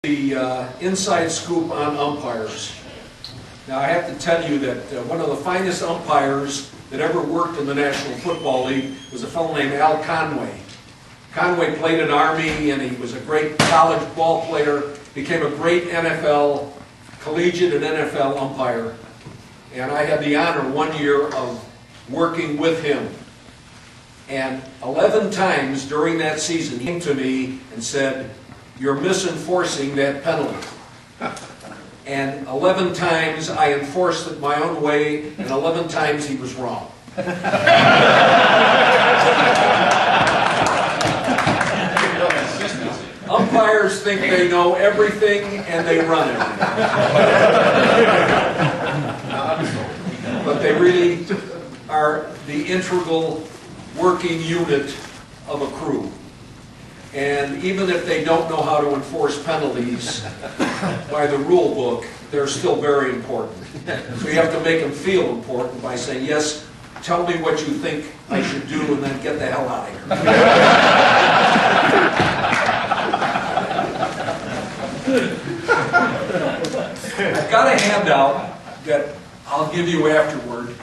The inside scoop on umpires. Now I have to tell you that one of the finest umpires that ever worked in the National Football League was a fellow named Al Conway. Conway played in Army and he was a great college ball player, became a great NFL, collegiate and NFL umpire. And I had the honor 1 year of working with him. And 11 times during that season he came to me and said, "You're misenforcing that penalty." And 11 times I enforced it my own way, and 11 times he was wrong. Umpires think they know everything, and they run everything. But they really are the integral working unit of a crew. And even if they don't know how to enforce penalties by the rule book, they're still very important. So you have to make them feel important by saying, "Yes, tell me what you think I should do, and then get the hell out of here." I've got a handout that I'll give you afterward,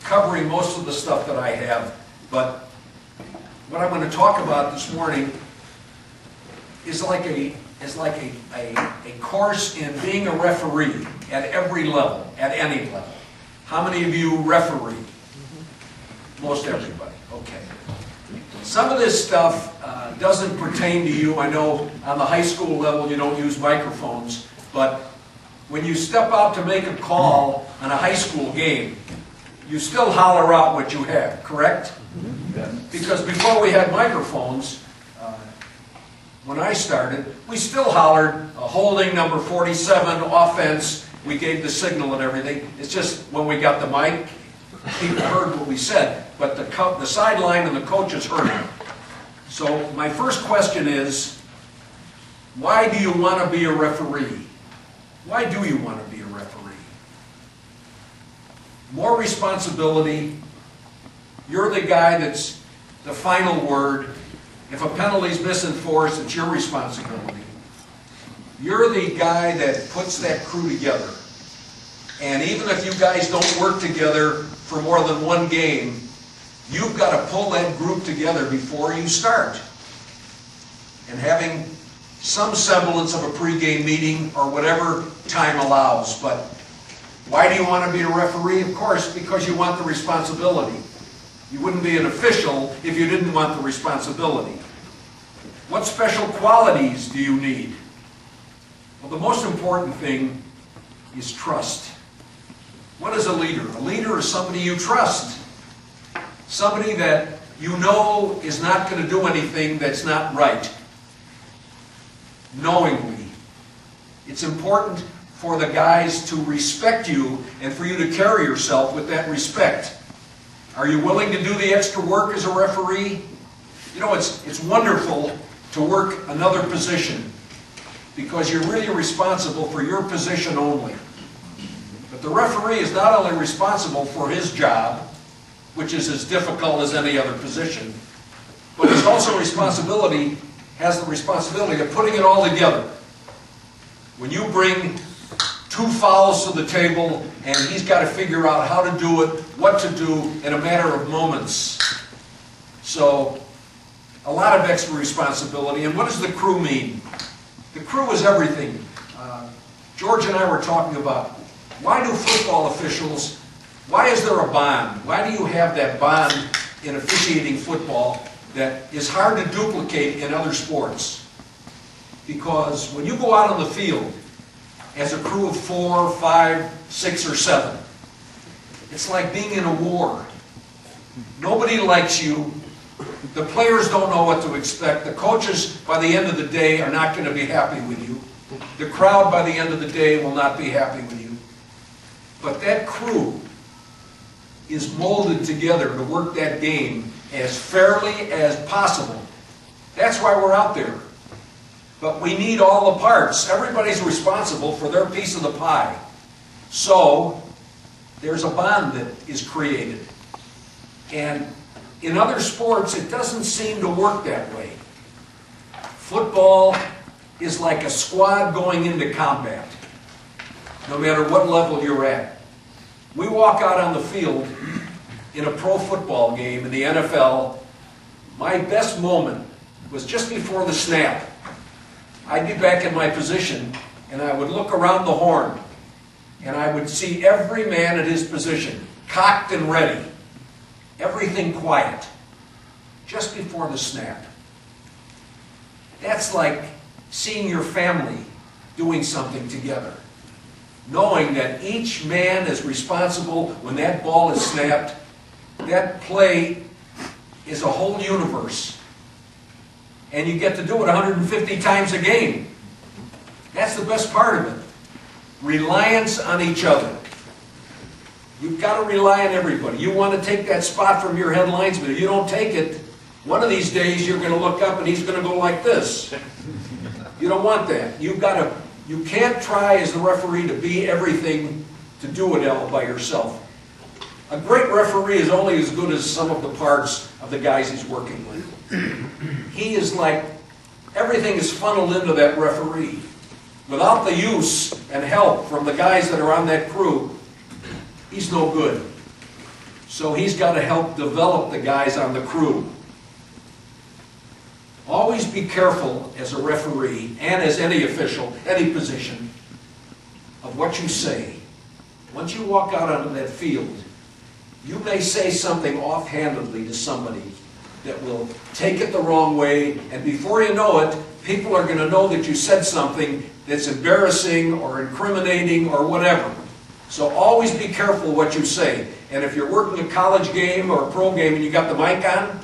covering most of the stuff that I have, but what I'm going to talk about this morning is like a course in being a referee at every level, at any level. How many of you referee? Most everybody. Okay. Some of this stuff doesn't pertain to you. I know on the high school level you don't use microphones, but when you step out to make a call on a high school game, you still holler out what you have, correct? Because before we had microphones, when I started, we still hollered a holding number 47, offense. We gave the signal and everything. It's just when we got the mic, people heard what we said, but the sideline and the coaches heard it. So my first question is, why do you want to be a referee? Why do you want to be a referee? More responsibility. You're the guy that's the final word. If a penalty's misenforced, it's your responsibility. You're the guy that puts that crew together. And even if you guys don't work together for more than one game, you've got to pull that group together before you start. And having some semblance of a pregame meeting or whatever time allows. But why do you want to be a referee? Of course, because you want the responsibility. You wouldn't be an official if you didn't want the responsibility. What special qualities do you need? Well, the most important thing is trust. What is a leader? A leader is somebody you trust. Somebody that you know is not going to do anything that's not right. Knowingly. It's important for the guys to respect you and for you to carry yourself with that respect. Are you willing to do the extra work as a referee? You know, it's wonderful to work another position because you're really responsible for your position only. But the referee is not only responsible for his job, which is as difficult as any other position, but he's also has the responsibility of putting it all together. When you bring 2 fouls to the table, and he's got to figure out how to do it, what to do in a matter of moments. So, a lot of extra responsibility. And what does the crew mean? The crew is everything. George and I were talking about, why do football officials, why is there a bond? Why do you have that bond in officiating football that is hard to duplicate in other sports? Because when you go out on the field, as a crew of 4, 5, 6, or 7. It's like being in a war. Nobody likes you. The players don't know what to expect. The coaches, by the end of the day, are not going to be happy with you. The crowd, by the end of the day, will not be happy with you. But that crew is molded together to work that game as fairly as possible. That's why we're out there. But we need all the parts. Everybody's responsible for their piece of the pie. So, there's a bond that is created. And in other sports, it doesn't seem to work that way. Football, is like a squad going into combat, no matter what level you're at. We walk out on the field in a pro football game in the NFL. My best moment was just before the snap. I'd be back in my position, and I would look around the horn, and I would see every man at his position, cocked and ready. Everything quiet, just before the snap. That's like seeing your family doing something together, knowing that each man is responsible when that ball is snapped. That play is a whole universe. And you get to do it 150 times a game. That's the best part of it. Reliance on each other. You've got to rely on everybody. You want to take that spot from your head linesman. If you don't take it, one of these days you're going to look up and he's going to go like this. You don't want that. You can't try as the referee to be everything, to do it all by yourself. A great referee is only as good as some of the parts of the guys he's working with. He is like, everything is funneled into that referee. Without the use and help from the guys that are on that crew, he's no good. So he's got to help develop the guys on the crew. Always be careful as a referee and as any official, any position, of what you say. Once you walk out onto that field, you may say something offhandedly to somebody that will take it the wrong way, and before you know it, people are going to know that you said something that's embarrassing or incriminating or whatever. So always be careful what you say. And if you're working a college game or a pro game and you got the mic on,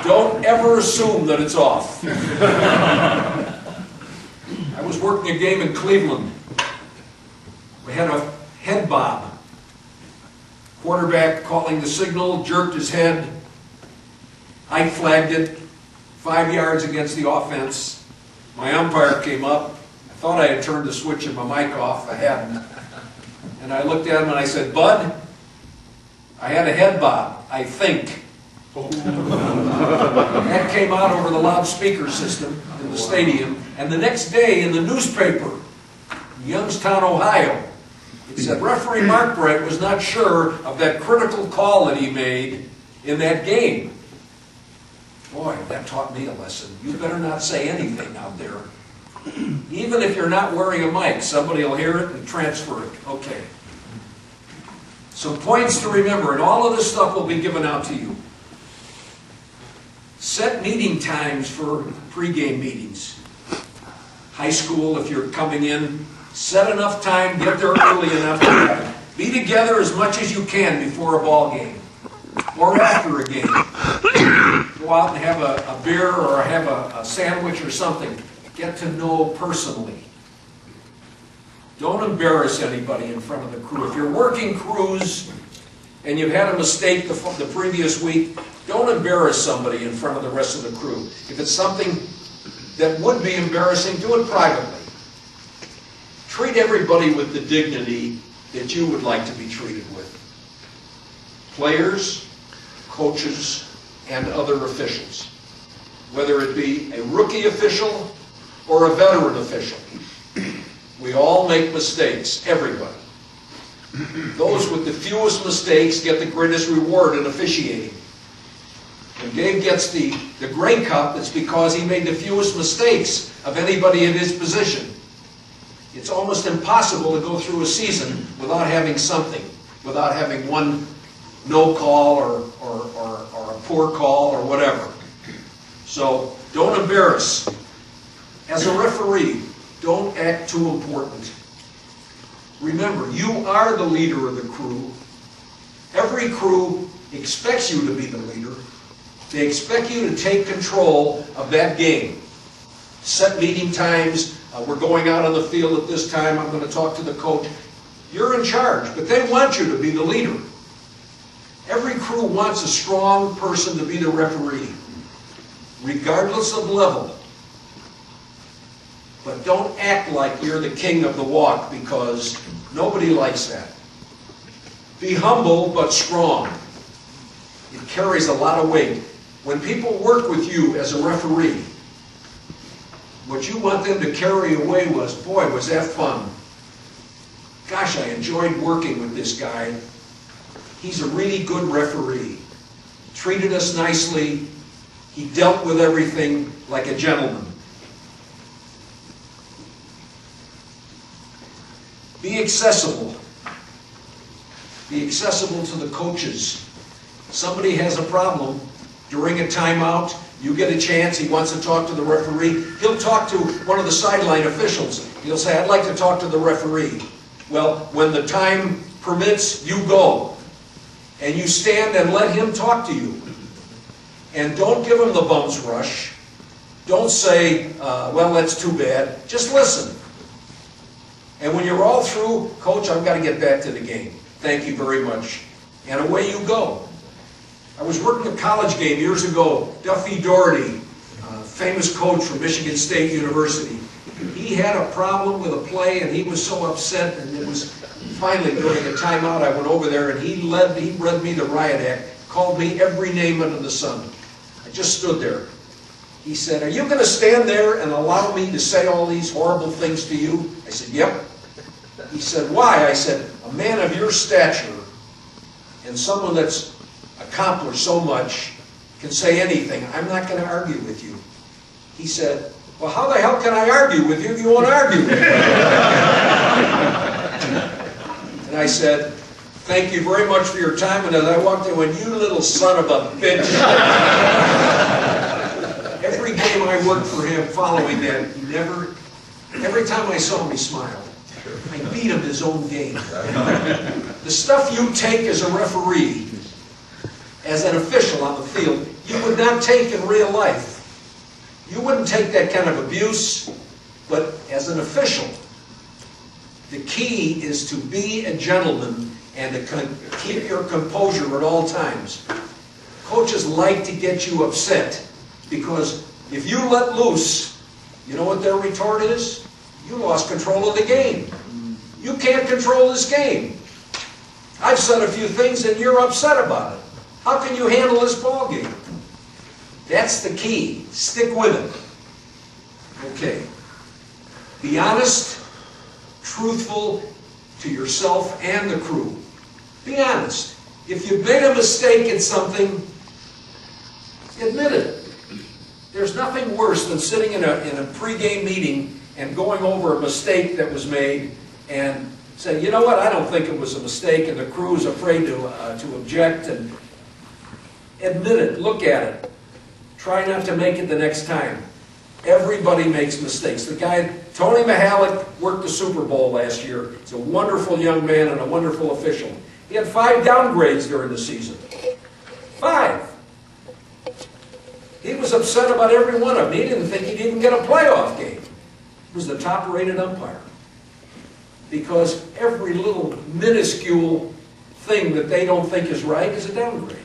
don't ever assume that it's off. I was working a game in Cleveland. We had a head bob. Quarterback calling the signal, jerked his head. I flagged it, 5 yards against the offense. My umpire came up. I thought I had turned the switch and my mic off. I hadn't. And I looked at him and I said, "Bud, I had a head bob, I think." That came out over the loudspeaker system in the stadium. And the next day in the newspaper, Youngstown, Ohio, it said referee Markbriet was not sure of that critical call that he made in that game. Boy, that taught me a lesson. You better not say anything out there. Even if you're not wearing a mic, somebody will hear it and transfer it. Okay. Some points to remember, and all of this stuff will be given out to you. Set meeting times for pregame meetings. High school, if you're coming in, set enough time, get there early enough to be together as much as you can before a ball game or after a game. Go out and have a beer or have a sandwich or something. Get to know personally. Don't embarrass anybody in front of the crew. If you're working crews and you've had a mistake the previous week, don't embarrass somebody in front of the rest of the crew. If it's something that would be embarrassing, do it privately. Treat everybody with the dignity that you would like to be treated with. Players, coaches, and other officials. Whether it be a rookie official or a veteran official. We all make mistakes, everybody. Those with the fewest mistakes get the greatest reward in officiating. When Dave gets the Grey Cup, it's because he made the fewest mistakes of anybody in his position. It's almost impossible to go through a season without having something, without having one no call or a poor call or whatever. So don't embarrass. As a referee, don't act too important. Remember, you are the leader of the crew. Every crew expects you to be the leader. They expect you to take control of that game. Set meeting times. We're going out on the field at this time. I'm going to talk to the coach. You're in charge, but they want you to be the leader. Every crew wants a strong person to be the referee, regardless of level. But don't act like you're the king of the walk, because nobody likes that. Be humble but strong. It carries a lot of weight. When people work with you as a referee, What you want them to carry away was, boy, was that fun. Gosh, I enjoyed working with this guy. He's a really good referee. Treated us nicely. He dealt with everything like a gentleman. Be accessible. Be accessible to the coaches. Somebody has a problem during a timeout. You get a chance, he wants to talk to the referee. He'll talk to one of the sideline officials. He'll say, I'd like to talk to the referee. Well, when the time permits, you go. And you stand and let him talk to you. And don't give him the bum's rush. Don't say, well, that's too bad. Just listen. And when you're all through, Coach, I've got to get back to the game. Thank you very much. And away you go. I was working a college game years ago. Duffy Doherty, famous coach from Michigan State University. He had a problem with a play, and he was so upset, and it was finally during a timeout, I went over there, and he read me the riot act, called me every name under the sun. I just stood there. He said, are you going to stand there and allow me to say all these horrible things to you? I said, yep. He said, why? I said, a man of your stature and someone that's accomplished so much can say anything. I'm not going to argue with you. He said, well, how the hell can I argue with you if you won't argue with me? And I said, thank you very much for your time. And as I walked in, I went, you little son of a bitch. Every game I worked for him following that, he never, every time I saw him, he smiled. I beat him his own game. The stuff you take as a referee, as an official on the field, you would not take in real life. You wouldn't take that kind of abuse, but as an official, the key is to be a gentleman and to keep your composure at all times. Coaches like to get you upset because if you let loose, you know what their retort is? You lost control of the game. You can't control this game. I've said a few things and you're upset about it. How can you handle this ball game? That's the key. Stick with it. Okay. Be honest, truthful to yourself and the crew. Be honest. If you've made a mistake in something, admit it. There's nothing worse than sitting in a pre-game meeting and going over a mistake that was made and saying, you know what, I don't think it was a mistake, and the crew is afraid to object. And admit it. Look at it. Try not to make it the next time. Everybody makes mistakes. The guy, Tony Mihalik, worked the Super Bowl last year. He's a wonderful young man and a wonderful official. He had 5 downgrades during the season. 5. He was upset about every one of them. He didn't think he'd even get a playoff game. He was the top-rated umpire. Because every little minuscule thing that they don't think is right is a downgrade.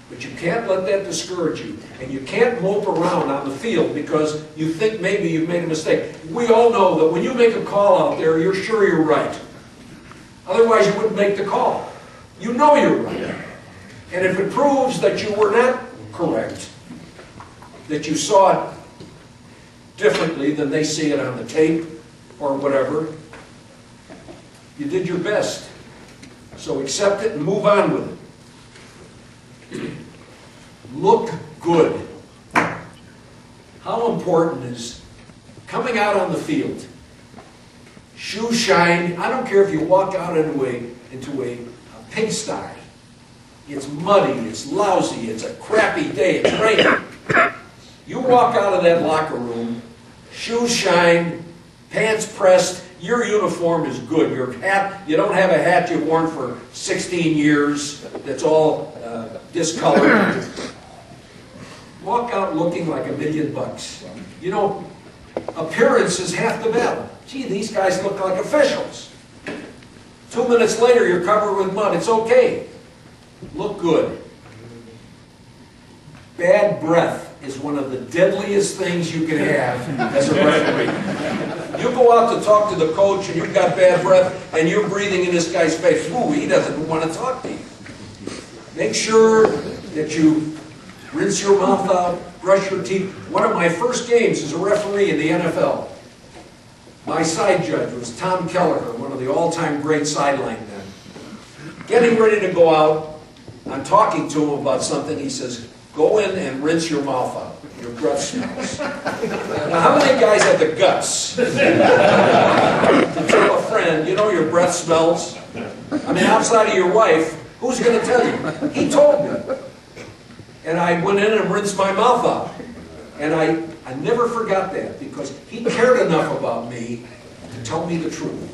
But you can't let that discourage you. And you can't mope around on the field because you think maybe you've made a mistake. We all know that when you make a call out there, you're sure you're right. Otherwise, you wouldn't make the call. You know you're right. And if it proves that you were not correct, that you saw it differently than they see it on the tape or whatever, you did your best. So accept it and move on with it. Look good. How important is coming out on the field? Shoes shine. I don't care if you walk out into a pigsty. It's muddy, it's lousy, it's a crappy day, it's raining. You walk out of that locker room, shoes shine, pants pressed, your uniform is good. Your hat, you don't have a hat you've worn for 16 years that's all discolored. Walk out looking like $1 million. You know, appearance is half the battle. Gee, these guys look like officials. 2 minutes later, you're covered with mud. It's okay. Look good. Bad breath is one of the deadliest things you can have as a referee. You go out to talk to the coach and you've got bad breath and you're breathing in this guy's face. Ooh, he doesn't want to talk to you. Make sure that you rinse your mouth out, brush your teeth. One of my first games as a referee in the NFL, my side judge was Tom Kelleher, one of the all-time great sideline men. Getting ready to go out, I'm talking to him about something. He says, go in and rinse your mouth out. Your breath smells. Now, how many guys have the guts to tell a friend, you know your breath smells? I mean, outside of your wife, who's going to tell you? He told me. And I went in and rinsed my mouth out. And I never forgot that, because he cared enough about me to tell me the truth.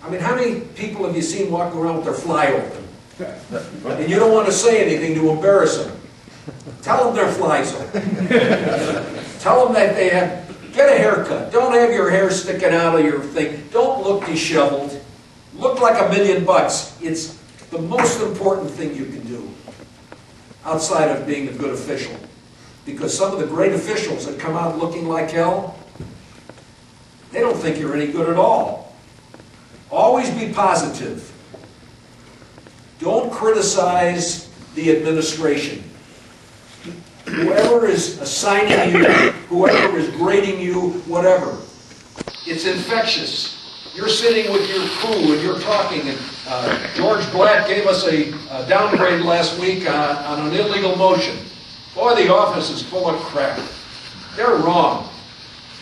I mean, how many people have you seen walking around with their fly open? And you don't want to say anything to embarrass them. Tell them their fly's open. Tell them that they get a haircut. Don't have your hair sticking out of your thing. Don't look disheveled. Look like $1,000,000. It's the most important thing you can do outside of being a good official. Because some of the great officials that come out looking like hell, they don't think you're any good at all. Always be positive. Don't criticize the administration. Whoever is assigning you, whoever is grading you, whatever. It's infectious. You're sitting with your crew and you're talking, and George Black gave us a downgrade last week on an illegal motion. Boy, the office is full of crap. They're wrong.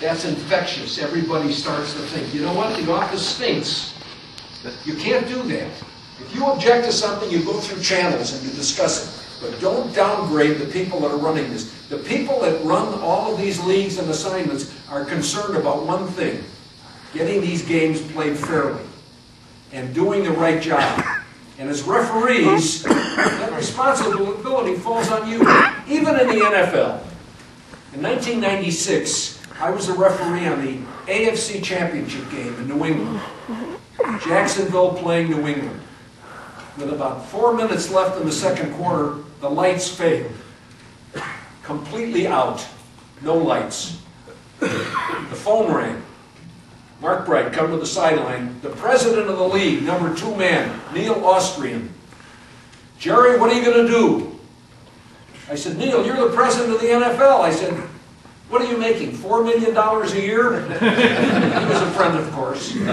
That's infectious. Everybody starts to think, you know what, the office stinks. You can't do that. If you object to something, you go through channels and you discuss it. But don't downgrade the people that are running this. The people that run all of these leagues and assignments are concerned about one thing: getting these games played fairly and doing the right job. And as referees, that responsibility falls on you. Even in the NFL. In 1996, I was a referee on the AFC Championship game in New England. Jacksonville playing New England. With about 4 minutes left in the second quarter, the lights failed. Completely out. No lights. The phone rang. Markbriet come to the sideline. The president of the league, number 2 man, Neil Austrian. Gerry, what are you going to do? I said, Neil, you're the president of the NFL. I said, what are you making, $4 million a year? He was a friend, of course. You're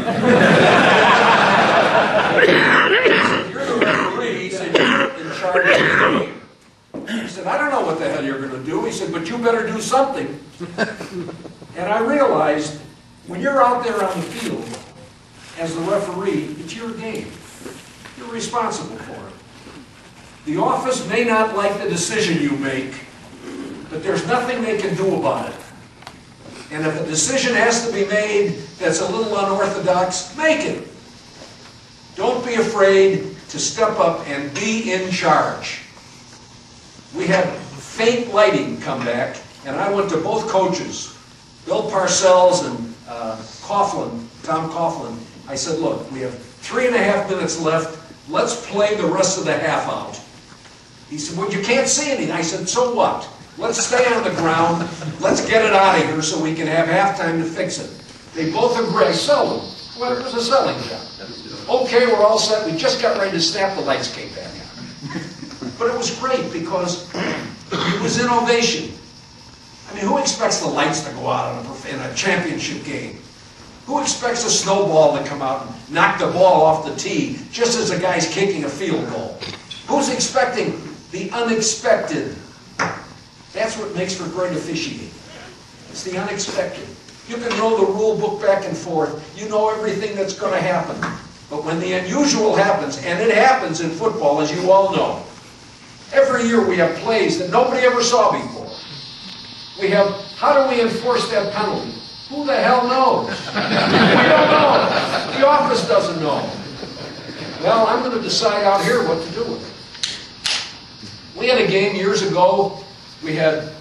the referee. He said, you're in charge of the game. He said, I don't know what the hell you're going to do. He said, but you better do something. And I realized, when you're out there on the field as the referee, it's your game. You're responsible for it. The office may not like the decision you make, but there's nothing they can do about it. And if a decision has to be made that's a little unorthodox, make it. Don't be afraid to step up and be in charge. We had faint lighting come back, and I went to both coaches, Bill Parcells and Tom Coughlin. I said, look, we have 3.5 minutes left. Let's play the rest of the half out. He said, well, you can't see anything. I said, so what? Let's stay on the ground. Let's get it out of here so we can have halftime to fix it. They both agree. I sell them. Well, it was a selling job. Okay, we're all set. We just got ready to snap. The lights came back on. But it was great because it was innovation. I mean, who expects the lights to go out in a championship game? Who expects a snowball to come out and knock the ball off the tee just as a guy's kicking a field goal? Who's expecting the unexpected? That's what makes for great officiating. It's the unexpected. You can know the rule book back and forth. You know everything that's going to happen. But when the unusual happens, and it happens in football, as you all know, every year we have plays that nobody ever saw before. We have, how do we enforce that penalty? Who the hell knows? We don't know. The office doesn't know. Well, I'm going to decide out here what to do with it. We had a game years ago. We had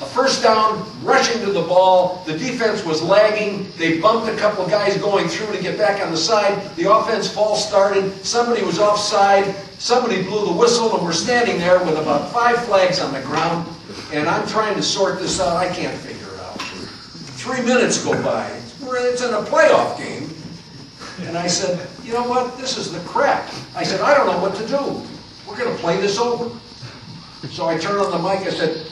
a first down, rushing to the ball. The defense was lagging. They bumped a couple of guys going through to get back on the side. The offense false started. Somebody was offside. Somebody blew the whistle, and we're standing there with about 5 flags on the ground. And I'm trying to sort this out. I can't figure it out. 3 minutes go by. It's in a playoff game. And I said, you know what? This is the crap. I said, I don't know what to do. We're going to play this over. So I turned on the mic, I said,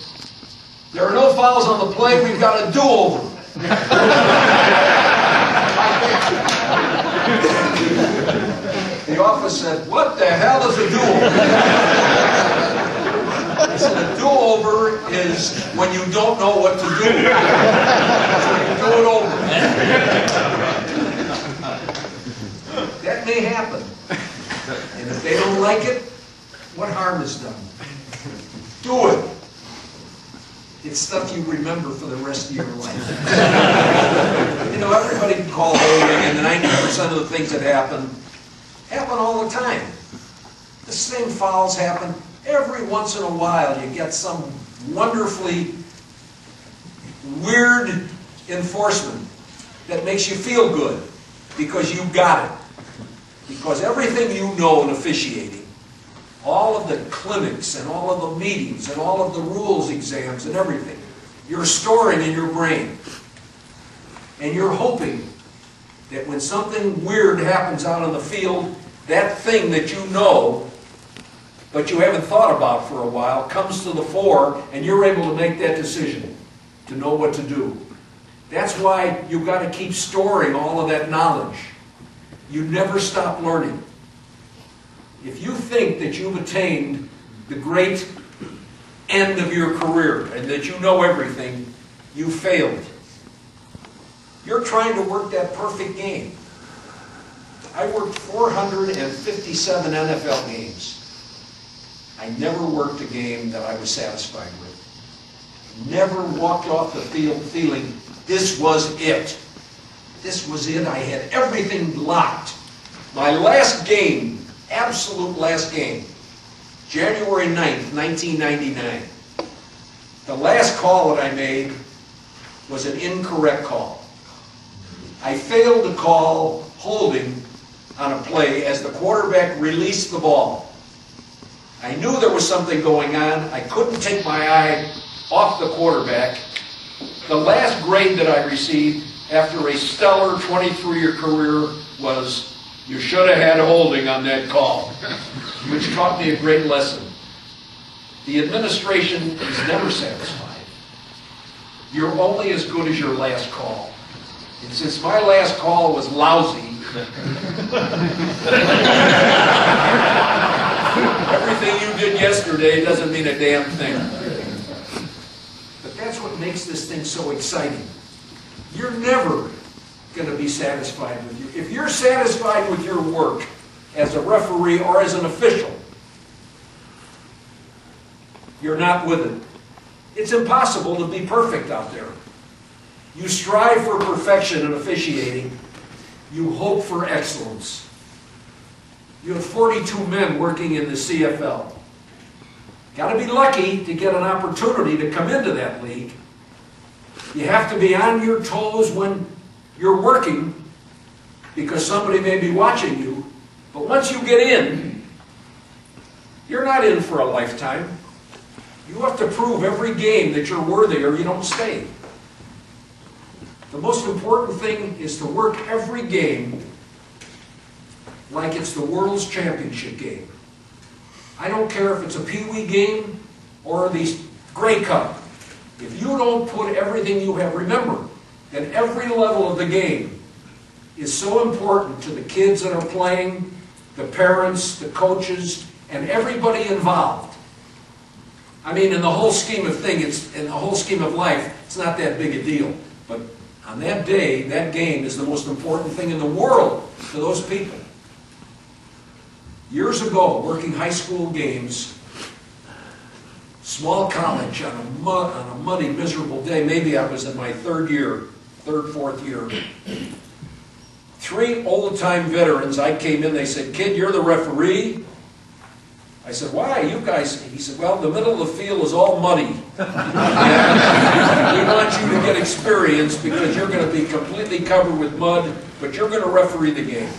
there are no fouls on the play, we've got a do-over. The office said, what the hell is a do-over? I said, a do-over is when you don't know what to do. So you do it over. That may happen. And if they don't like it, what harm is done? Do it. It's stuff you remember for the rest of your life. You know, everybody can call holding, and 90% of the things that happen all the time. The same fouls happen. Every once in a while you get some wonderfully weird enforcement that makes you feel good because you got it. Because everything you know in officiating, all of the clinics and all of the meetings and all of the rules exams and everything, you're storing in your brain. And you're hoping that when something weird happens out on the field, that thing that you know but you haven't thought about for a while comes to the fore and you're able to make that decision to know what to do. That's why you've got to keep storing all of that knowledge. You never stop learning. If you think that you've attained the great end of your career and that you know everything, you failed. You're trying to work that perfect game. I worked 457 NFL games. I never worked a game that I was satisfied with. Never walked off the field feeling this was it. This was it. I had everything locked. My last game, absolute last game, January 9th, 1999. The last call that I made was an incorrect call. I failed to call holding on a play as the quarterback released the ball. I knew there was something going on. I couldn't take my eye off the quarterback. The last grade that I received after a stellar 23-year career was, you should have had holding on that call, which taught me a great lesson. The administration is never satisfied. You're only as good as your last call. And since my last call was lousy, everything you did yesterday doesn't mean a damn thing. But that's what makes this thing so exciting. You're never going to be satisfied with you. If you're satisfied with your work as a referee or as an official, you're not with it. It's impossible to be perfect out there. You strive for perfection in officiating. You hope for excellence. You have 42 men working in the CFL. Got to be lucky to get an opportunity to come into that league. You have to be on your toes when you're working because somebody may be watching you. But once you get in, you're not in for a lifetime. You have to prove every game that you're worthy or you don't stay. The most important thing is to work every game like it's the world's championship game. I don't care if it's a Pee-wee game or the Grey Cup. If you don't put everything you have, remember that every level of the game is so important to the kids that are playing, the parents, the coaches, and everybody involved. I mean, in the whole scheme of things, in the whole scheme of life, it's not that big a deal. But on that day, that game is the most important thing in the world to those people. Years ago, working high school games, small college on a muddy, miserable day, maybe I was in my fourth year. 3 old-time veterans, I came in, they said, "Kid, you're the referee?" I said, "Why, you guys?" He said, "Well, the middle of the field is all muddy. And we want you to get experience because you're going to be completely covered with mud, but you're going to referee the game."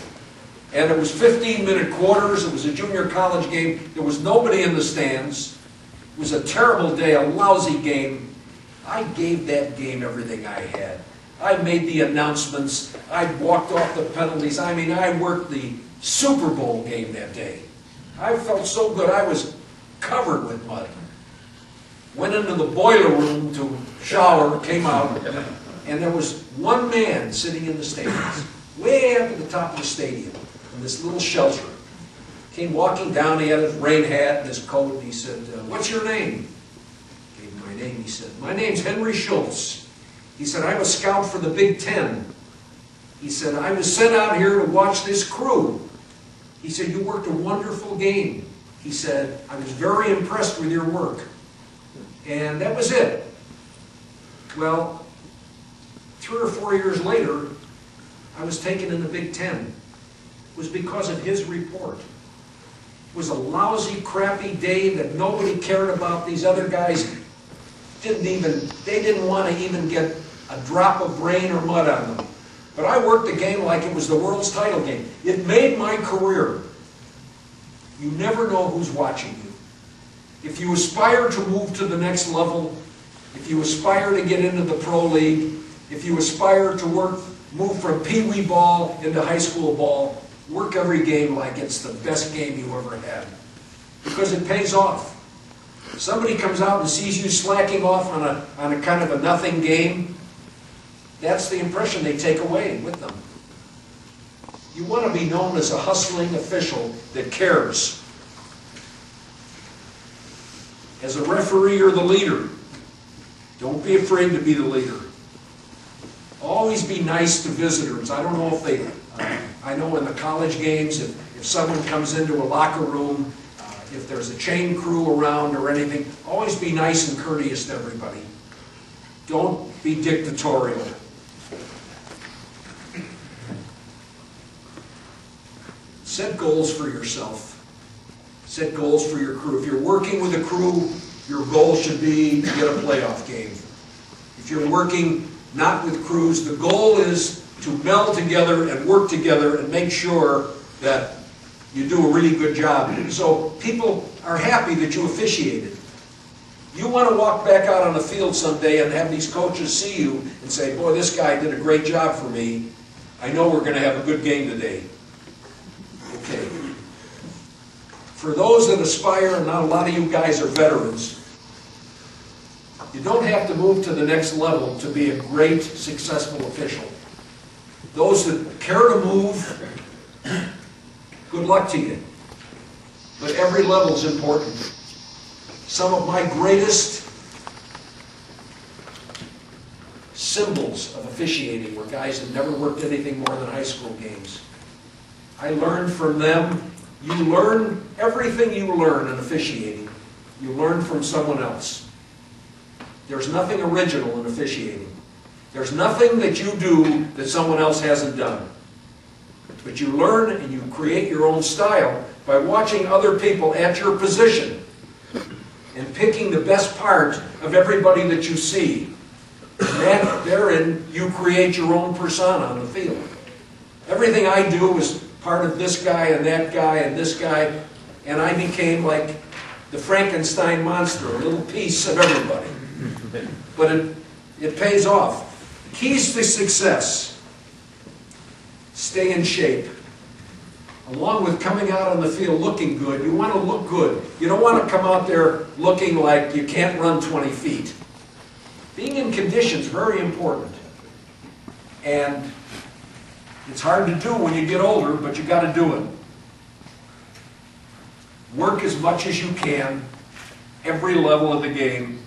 And it was 15-minute quarters. It was a junior college game. There was nobody in the stands. It was a terrible day, a lousy game. I gave that game everything I had. I made the announcements. I walked off the penalties. I mean, I worked the Super Bowl game that day. I felt so good. I was covered with mud. went into the boiler room to shower, came out, and there was one man sitting in the stands, way up at the top of the stadium, in this little shelter. Came walking down, he had his rain hat and his coat, and he said, "What's your name?" I gave him my name. He said, "My name's Henry Schultz." He said, "I'm a scout for the Big Ten." He said, "I was sent out here to watch this crew." He said, "You worked a wonderful game." He said, "I was very impressed with your work." And that was it. Well, 3 or 4 years later, I was taken in the Big Ten. It was because of his report. It was a lousy, crappy day that nobody cared about. These other guys didn't want to even get a drop of rain or mud on them. But I worked the game like it was the world's title game. It made my career. You never know who's watching you. If you aspire to move to the next level, if you aspire to get into the pro league, if you aspire to move from pee-wee ball into high school ball, work every game like it's the best game you ever had. Because it pays off. If somebody comes out and sees you slacking off on a kind of a nothing game, that's the impression they take away with them. You want to be known as a hustling official that cares. As a referee, you're the leader. Don't be afraid to be the leader. Always be nice to visitors. I don't know if they, I know in the college games, if someone comes into a locker room, if there's a chain crew around or anything, always be nice and courteous to everybody. Don't be dictatorial. Set goals for yourself. Set goals for your crew. If you're working with a crew, your goal should be to get a playoff game. If you're working not with crews, the goal is to meld together and work together and make sure that you do a really good job. So people are happy that you officiated. You want to walk back out on the field someday and have these coaches see you and say, "Boy, this guy did a great job for me. I know we're going to have a good game today." Okay. For those that aspire, and not a lot of you guys are veterans, you don't have to move to the next level to be a great, successful official. Those that care to move, good luck to you. But every level is important. Some of my greatest symbols of officiating were guys that never worked anything more than high school games. I learned from them. You learn everything you learn in officiating. You learn from someone else. There's nothing original in officiating. There's nothing that you do that someone else hasn't done. But you learn and you create your own style by watching other people at your position and picking the best part of everybody that you see. And therein, you create your own persona on the field. Everything I do is part of this guy and that guy and this guy, and I became like the Frankenstein monster, a little piece of everybody. But it pays off. Keys to success. Stay in shape. Along with coming out on the field looking good, you want to look good. You don't want to come out there looking like you can't run 20 feet. Being in condition is very important. And it's hard to do when you get older, but you got to do it. Work as much as you can, every level of the game.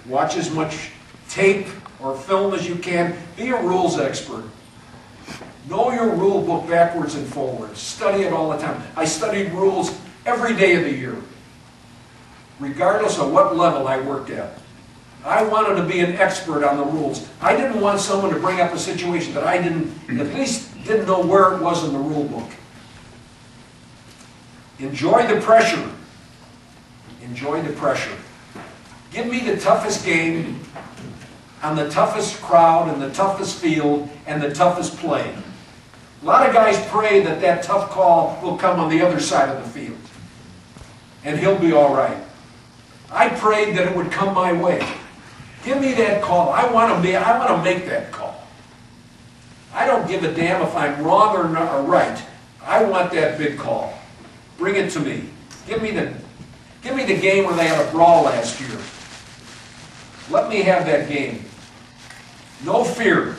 Watch as much tape or film as you can. Be a rules expert. Know your rule book backwards and forwards. Study it all the time. I studied rules every day of the year, regardless of what level I worked at. I wanted to be an expert on the rules. I didn't want someone to bring up a situation that I at least didn't know where it was in the rule book. Enjoy the pressure. Enjoy the pressure. Give me the toughest game on the toughest crowd and the toughest field and the toughest play. A lot of guys pray that that tough call will come on the other side of the field and he'll be all right. I prayed that it would come my way. Give me that call. I want to make that call. I don't give a damn if I'm wrong or right. I want that big call. Bring it to me. Give me the game where they had a brawl last year. Let me have that game. No fear.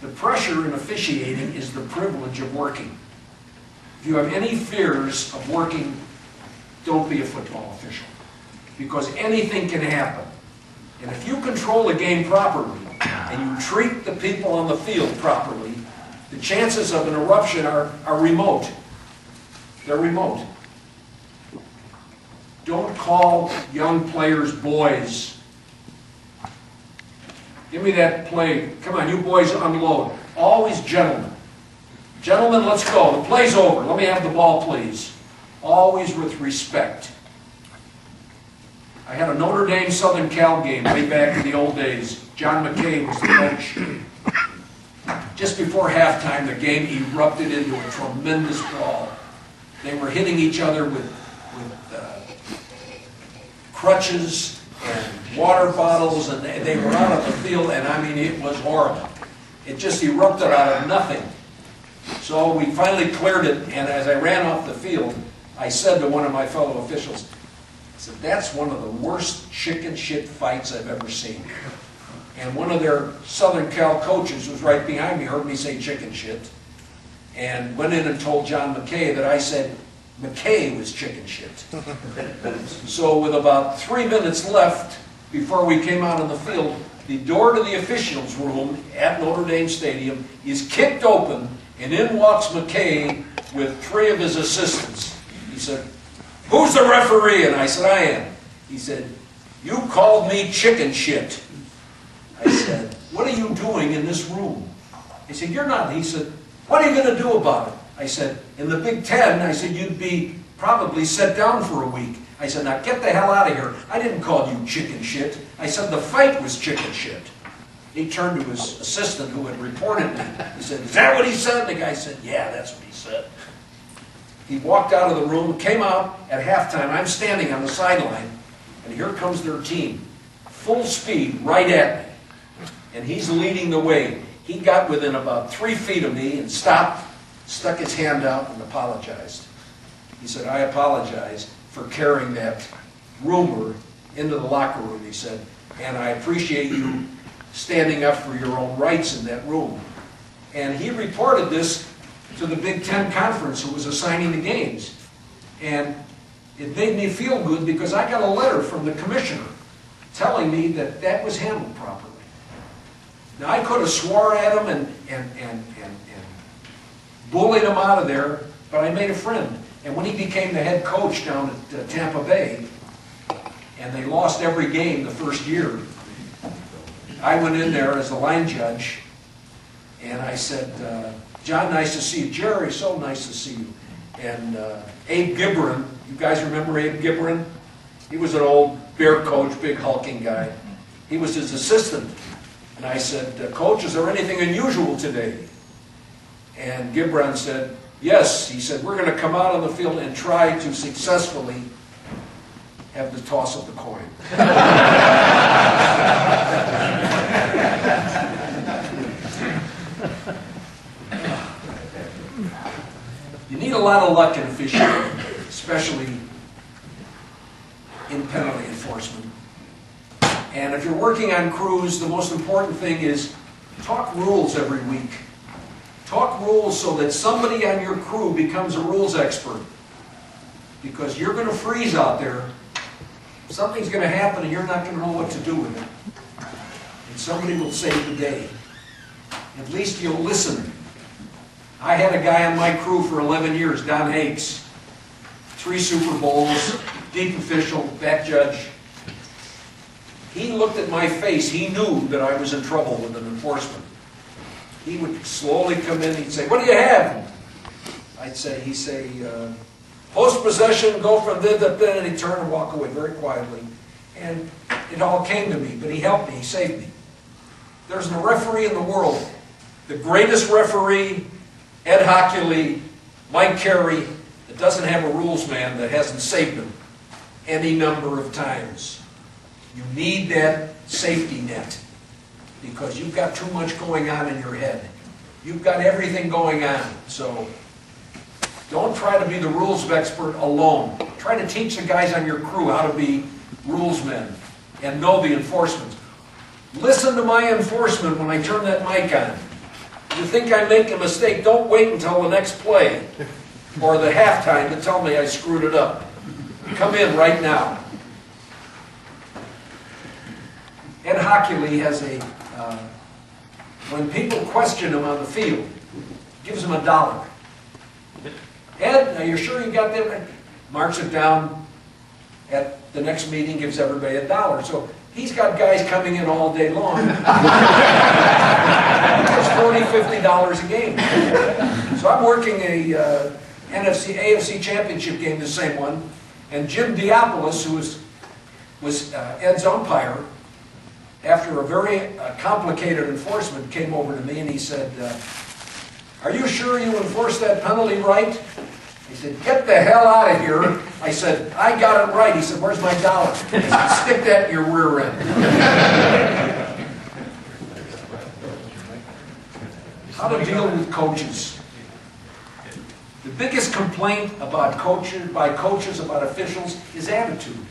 The pressure in officiating is the privilege of working. If you have any fears of working, don't be a football official, because anything can happen. And if you control the game properly, and you treat the people on the field properly, the chances of an eruption are remote. They're remote. Don't call young players boys. Give me that play. Come on, you boys unload. Always gentlemen. Gentlemen, let's go. The play's over. Let me have the ball, please. Always with respect. I had a Notre Dame Southern Cal game way back in the old days. John McKay was the coach. Just before halftime, the game erupted into a tremendous brawl. They were hitting each other with crutches and water bottles, and they were out of the field, and I mean, it was horrible. It just erupted out of nothing. So we finally cleared it, and as I ran off the field, I said to one of my fellow officials, I said, that's one of the worst chicken shit fights I've ever seen. And one of their Southern Cal coaches was right behind me, heard me say chicken shit, and went in and told John McKay that I said McKay was chicken shit. So with about 3 minutes left before we came out on the field, the door to the officials' room at Notre Dame Stadium is kicked open, and in walks McKay with 3 of his assistants. He said, "Who's the referee?" And I said, "I am." He said, "You called me chicken shit." I said, "What are you doing in this room?" He said, "You're not." He said, "What are you going to do about it?" I said, "In the Big Ten," I said, "you'd be probably set down for a week." I said, "Now get the hell out of here. I didn't call you chicken shit. I said the fight was chicken shit." He turned to his assistant who had reported me. He said, "Is that what he said?" The guy said, "Yeah, that's what he said." He walked out of the room, came out at halftime. I'm standing on the sideline, and here comes their team, full speed, right at me. And he's leading the way. He got within about 3 feet of me and stopped, stuck his hand out, and apologized. He said, "I apologize for carrying that rumor into the locker room," he said, "and I appreciate you standing up for your own rights in that room." And he reported this to the Big Ten Conference, who was assigning the games. And it made me feel good because I got a letter from the commissioner telling me that that was handled properly. Now, I could have swore at him and bullied him out of there, but I made a friend. And when he became the head coach down at Tampa Bay, and they lost every game the first year, I went in there as the line judge, and I said, "John, nice to see you. Gerry, so nice to see you." And Abe Gibran, you guys remember Abe Gibran? He was an old Bear coach, big hulking guy. He was his assistant. And I said, "Coach, is there anything unusual today?" And Gibran said, "Yes." He said, "We're going to come out on the field and try to successfully have the toss of the coin." You need a lot of luck in officiating, especially in penalty enforcement. And if you're working on crews, the most important thing is talk rules every week. Talk rules so that somebody on your crew becomes a rules expert. Because you're going to freeze out there. Something's going to happen and you're not going to know what to do with it. And somebody will save the day. At least you'll listen. I had a guy on my crew for 11 years, Don Hakes. 3 Super Bowls, deep official, back judge. He looked at my face. He knew that I was in trouble with an enforcement. He would slowly come in. He'd say, "What do you have?" He'd say, "Post-possession, go from there to there," and he'd turn and walk away very quietly. And it all came to me, but he helped me. He saved me. There's no referee in the world. The greatest referee, Ed Hockley, Mike Gerry, that doesn't have a rules man that hasn't saved him any number of times. You need that safety net because you've got too much going on in your head. You've got everything going on. So Don't try to be the rules expert alone. Try to teach the guys on your crew how to be rulesmen and know the enforcement. Listen to my enforcement when I turn that mic on. If you think I make a mistake, don't wait until the next play or the halftime to tell me I screwed it up. Come in right now. Ed Hockley has a, when people question him on the field, gives them $1. Ed, are you sure you got that? Marks it down at the next meeting, gives everybody $1. So he's got guys coming in all day long. It's $40, $50 a game. So I'm working a AFC championship game, the same one, and Jim Diopoulos, who was Ed's umpire, after a very complicated enforcement, came over to me and he said, are you sure you enforced that penalty right? He said, get the hell out of here. I said, I got it right. He said, where's my $1? I said, stick that in your rear end. How to deal with coaches. The biggest complaint about by coaches about officials is attitude.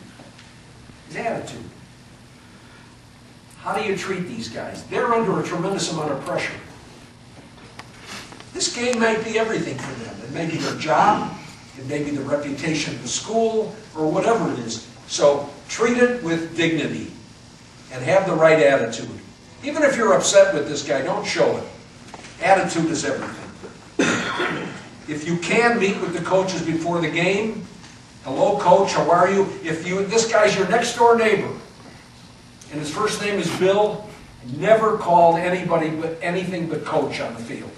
Is attitude. How do you treat these guys? They're under a tremendous amount of pressure. This game might be everything for them. It may be their job, it may be the reputation of the school, or whatever it is. So treat it with dignity and have the right attitude. Even if you're upset with this guy, don't show it. Attitude is everything. If you can, meet with the coaches before the game. Hello, coach, how are you? This guy's your next door neighbor, and his first name is Bill, never called anybody but anything but coach on the field.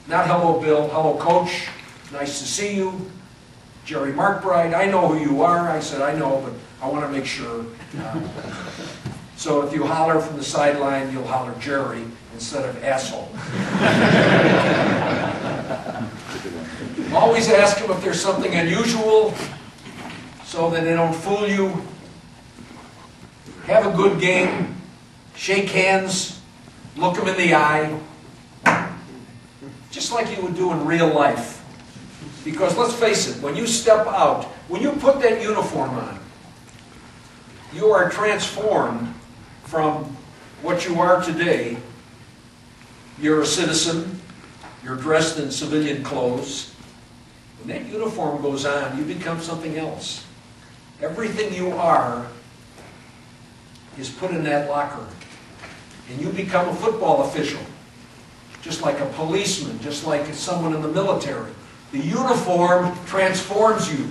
Not hello, Bill. Hello, coach. Nice to see you. Gerry Markbriet. I know who you are. I said, I know, but I want to make sure. So if you holler from the sideline, you'll holler Gerry instead of asshole. Always ask them if there's something unusual so that they don't fool you. Have a good game. Shake hands. Look them in the eye. Just like you would do in real life. Because let's face it, when you step out, when you put that uniform on, you are transformed from what you are today. You're a citizen, you're dressed in civilian clothes. When that uniform goes on, you become something else. Everything you are is put in that locker. And you become a football official. Just like a policeman, just like someone in the military. The uniform transforms you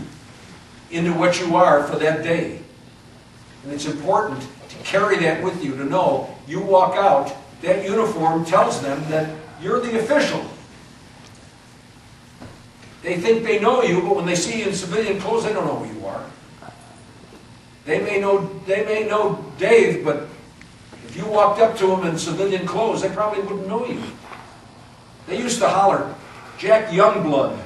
into what you are for that day. And it's important to carry that with you, to know you walk out, that uniform tells them that you're the official. They think they know you, but when they see you in civilian clothes, they don't know who you are. They may know Dave, but if you walked up to him in civilian clothes, they probably wouldn't know you. They used to holler, Jack Youngblood,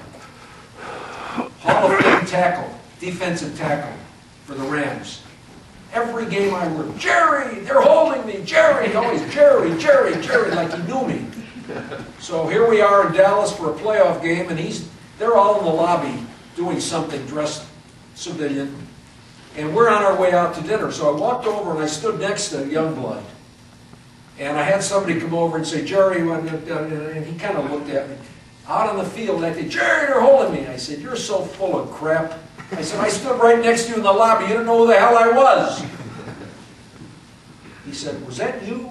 Hall of Fame tackle, defensive tackle for the Rams. Every game I worked, Gerry, they're holding me, Gerry, always Gerry, Gerry, Gerry, like he knew me. So here we are in Dallas for a playoff game, and they're all in the lobby doing something, dressed civilian, and we're on our way out to dinner. So I walked over and I stood next to Youngblood. And I had somebody come over and say, Gerry, and he kind of looked at me. Out on the field, I said, Gerry, they're holding me. I said, you're so full of crap. I said, I stood right next to you in the lobby. You didn't know who the hell I was. He said, was that you?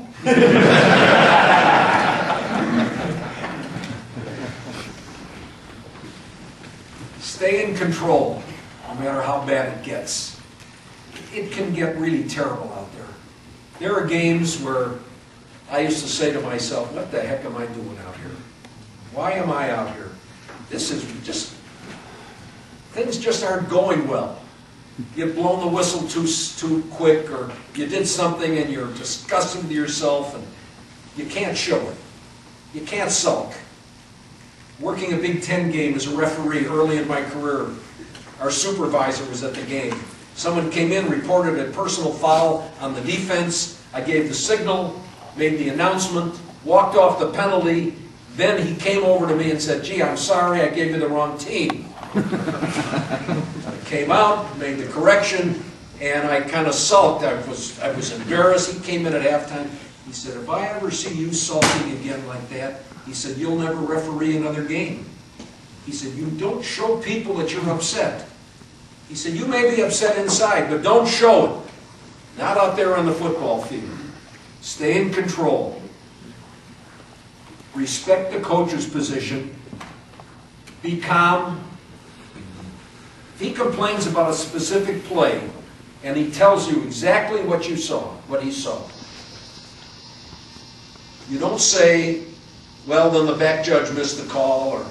Stay in control, no matter how bad it gets. It can get really terrible out there. There are games where I used to say to myself, what the heck am I doing out here? Why am I out here? This is just, things just aren't going well. You've blown the whistle too quick, or you did something and you're disgusting to yourself, and you can't show it. You can't sulk. Working a Big Ten game as a referee early in my career, our supervisor was at the game. Someone came in, reported a personal foul on the defense. I gave the signal, made the announcement, walked off the penalty, Then he came over to me and said, gee, I'm sorry, I gave you the wrong team. I came out, made the correction, and I kind of sulked. I was embarrassed. He came in at halftime. He said, if I ever see you sulking again like that, he said, you'll never referee another game. He said, you don't show people that you're upset. He said, you may be upset inside, but don't show it. Not out there on the football field. Stay in control. Respect the coach's position. Be calm. If he complains about a specific play and he tells you exactly what you saw, what he saw, you don't say, well, then the back judge missed the call, or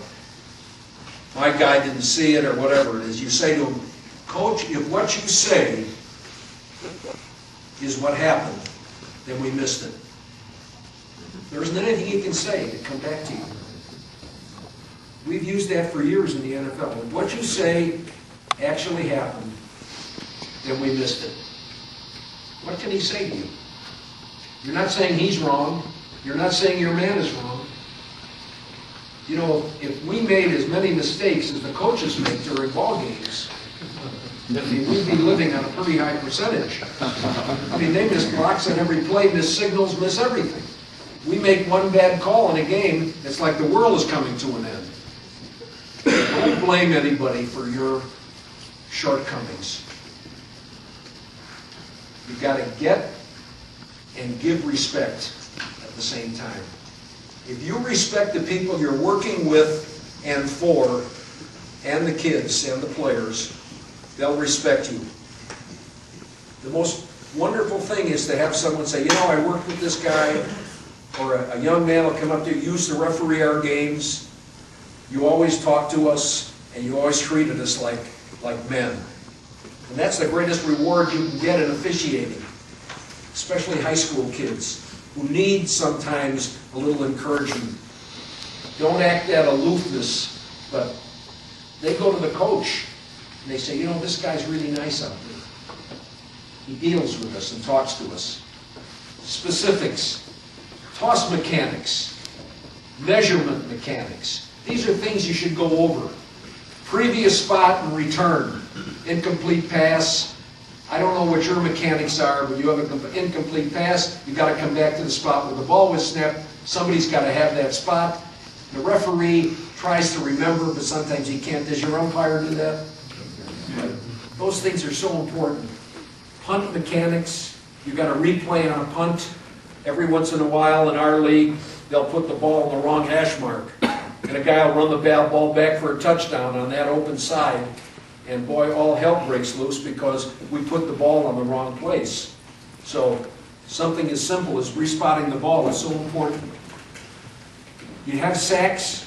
my guy didn't see it, or whatever it is. You say to him, Coach, if what you say is what happened, then we missed it. There isn't anything you can say to come back to you. We've used that for years in the NFL. If what you say actually happened, then we missed it. What can he say to you? You're not saying he's wrong. You're not saying your man is wrong. You know, if we made as many mistakes as the coaches make during ball games, I mean, we'd be living on a pretty high percentage. I mean, they miss blocks on every play, miss signals, miss everything. We make one bad call in a game, it's like the world is coming to an end. Don't blame anybody for your shortcomings. You've got to get and give respect at the same time. If you respect the people you're working with and for, and the kids and the players, they'll respect you. The most wonderful thing is to have someone say, you know, I worked with this guy, or a young man will come up to you, used to referee our games. You always talk to us, and you always treated us like men. And that's the greatest reward you can get in officiating, especially high school kids who need sometimes a little encouragement. Don't act that aloofness, but they go to the coach and they say, you know, this guy's really nice out there. He deals with us and talks to us. Specifics. Toss mechanics, measurement mechanics. These are things you should go over. Previous spot and return. Incomplete pass. I don't know what your mechanics are, but you have an incomplete pass, you've got to come back to the spot where the ball was snapped. Somebody's got to have that spot. The referee tries to remember, but sometimes he can't. Does your umpire do that? Those things are so important. Punt mechanics. You've got a replay on a punt. Every once in a while in our league, they'll put the ball on the wrong hash mark. And a guy will run the ball back for a touchdown on that open side. And boy, all hell breaks loose because we put the ball on the wrong place. So something as simple as respotting the ball is so important. You have sacks,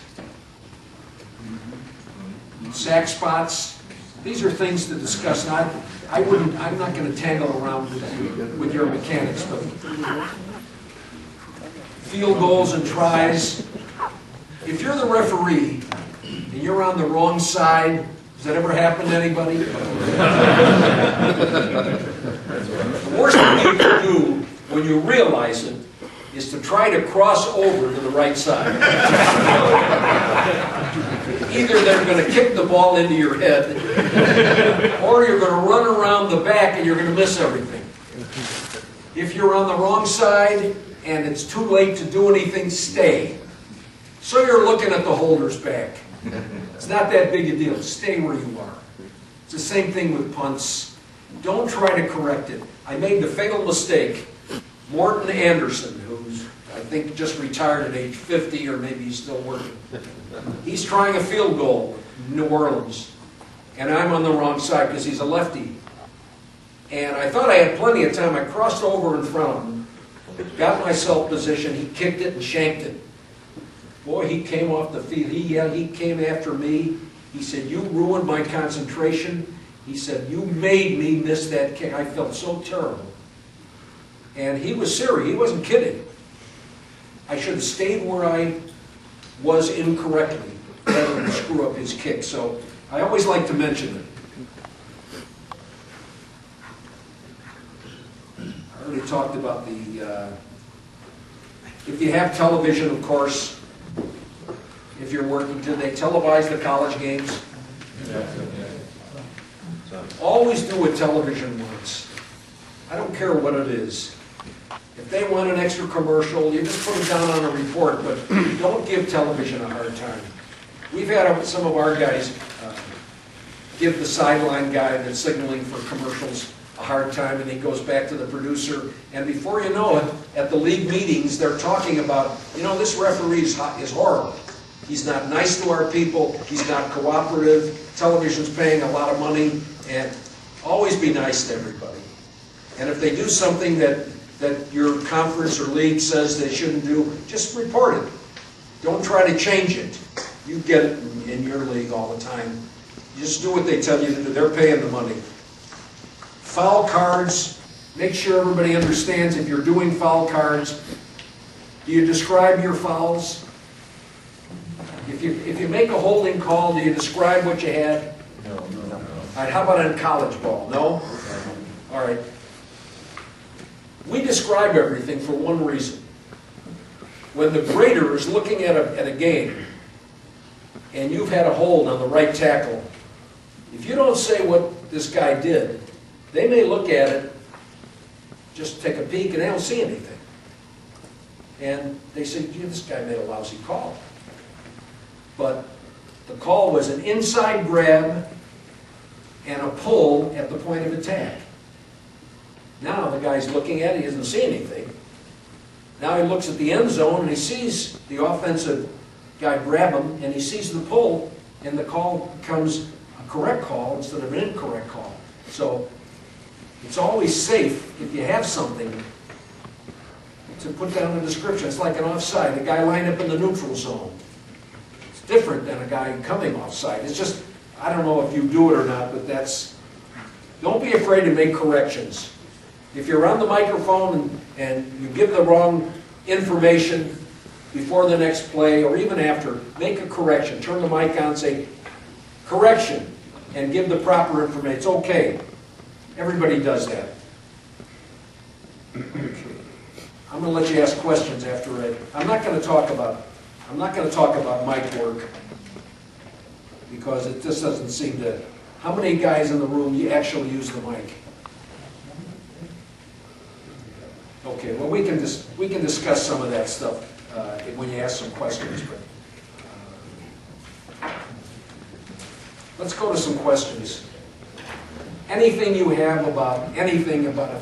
sack spots. These are things to discuss. Now, I'm not going to tangle around with your mechanics, but field goals and tries. If you're the referee and you're on the wrong side, has that ever happened to anybody? The worst thing you can do when you realize it is to try to cross over to the right side. Either they're going to kick the ball into your head, or you're going to run around the back and you're going to miss everything. If you're on the wrong side and it's too late to do anything, stay. So you're looking at the holder's back. It's not that big a deal. Stay where you are. It's the same thing with punts. Don't try to correct it. I made the fatal mistake. Morton Anderson, who's I think just retired at age 50, or maybe he's still working. He's trying a field goal in New Orleans. And I'm on the wrong side because he's a lefty. And I thought I had plenty of time. I crossed over in front of him, got myself positioned. He kicked it and shanked it. Boy, he came off the field. He came after me. He said, "You ruined my concentration." He said, "You made me miss that kick." I felt so terrible. And he was serious. He wasn't kidding. I should have stayed where I was incorrectly rather than screw up his kick. So I always like to mention it. I already talked about the... if you have television, of course, if you're working, do they televise the college games? Always do what television wants. I don't care what it is. If they want an extra commercial, you just put it down on a report, but don't give television a hard time. We've had some of our guys give the sideline guy that's signaling for commercials a hard time, and he goes back to the producer, and before you know it, at the league meetings, they're talking about, you know, this referee is horrible. He's not nice to our people, he's not cooperative, television's paying a lot of money, and always be nice to everybody. And if they do something that your conference or league says they shouldn't do, just report it. Don't try to change it. You get it in your league all the time. You just do what they tell you to do. They're paying the money. Foul cards, make sure everybody understands if you're doing foul cards, do you describe your fouls? If you make a holding call, do you describe what you had? No. All right, how about on college ball? No? All right. We describe everything for one reason. When the grader is looking at a game and you've had a hold on the right tackle, if you don't say what this guy did, they may look at it, just take a peek, and they don't see anything. And they say, gee, this guy made a lousy call. But the call was an inside grab and a pull at the point of attack. Now the guy's looking at it, he doesn't see anything. Now he looks at the end zone and he sees the offensive guy grab him, and he sees the pull, and the call becomes a correct call instead of an incorrect call. So it's always safe if you have something to put down a description. It's like an offside, a guy lined up in the neutral zone. It's different than a guy coming offside. It's just, I don't know if you do it or not, but don't be afraid to make corrections. If you're on the microphone and you give the wrong information before the next play or even after, make a correction. Turn the mic on, say, correction, and give the proper information. It's okay. Everybody does that. I'm going to let you ask questions after I'm not going to talk about mic work because it just doesn't seem to. How many guys in the room you actually use the mic? Okay, well we can discuss some of that stuff when you ask some questions. But let's go to some questions. Anything you have about anything about